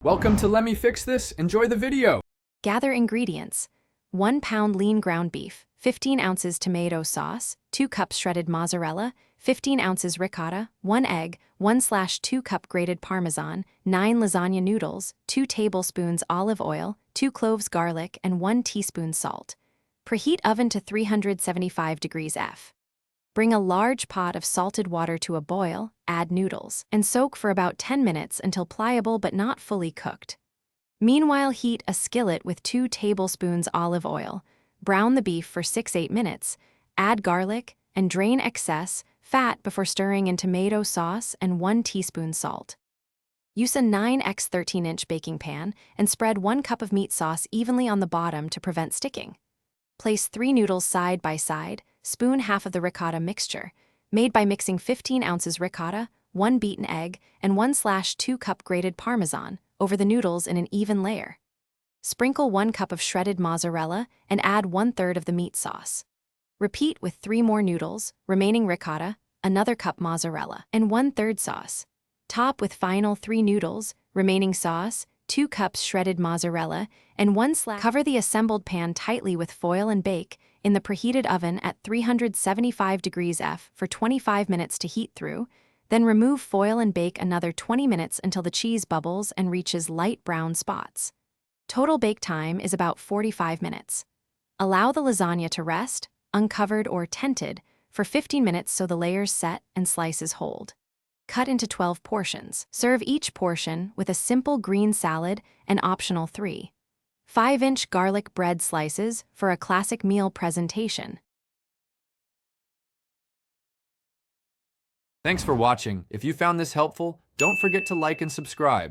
Welcome to Let Me Fix This. Enjoy the video. Gather ingredients: 1 pound lean ground beef, 15 ounces tomato sauce, 2 cups shredded mozzarella, 15 ounces ricotta, 1 egg, 1/2 cup grated Parmesan, 9 lasagna noodles, 2 tablespoons olive oil, 2 cloves garlic, and 1 teaspoon salt. Preheat oven to 375 degrees F. Bring a large pot of salted water to a boil, add noodles, and soak for about 10 minutes until pliable but not fully cooked. Meanwhile, heat a skillet with 2 tablespoons olive oil. Brown the beef for 6–8 minutes, add garlic, and drain excess fat before stirring in tomato sauce and 1 teaspoon salt. Use a 9x13-inch baking pan and spread 1 cup of meat sauce evenly on the bottom to prevent sticking. Place 3 noodles side by side, spoon half of the ricotta mixture, made by mixing 15 ounces ricotta, 1 beaten egg, and 1/2 cup grated Parmesan over the noodles in an even layer. Sprinkle 1 cup of shredded mozzarella and add 1/3 of the meat sauce. Repeat with 3 more noodles, remaining ricotta, another cup mozzarella, and 1/3 sauce. Top with final 3 noodles, remaining sauce, 2 cups shredded mozzarella, and 1 slash. Cover the assembled pan tightly with foil and bake in the preheated oven at 375 degrees F for 25 minutes to heat through, then remove foil and bake another 20 minutes until the cheese bubbles and reaches light brown spots. Total bake time is about 45 minutes. Allow the lasagna to rest, uncovered or tented, for 15 minutes so the layers set and slices hold. Cut into 12 portions. Serve each portion with a simple green salad and optional 3 5-inch garlic bread slices for a classic meal presentation. Thanks for watching. If you found this helpful, don't forget to like and subscribe.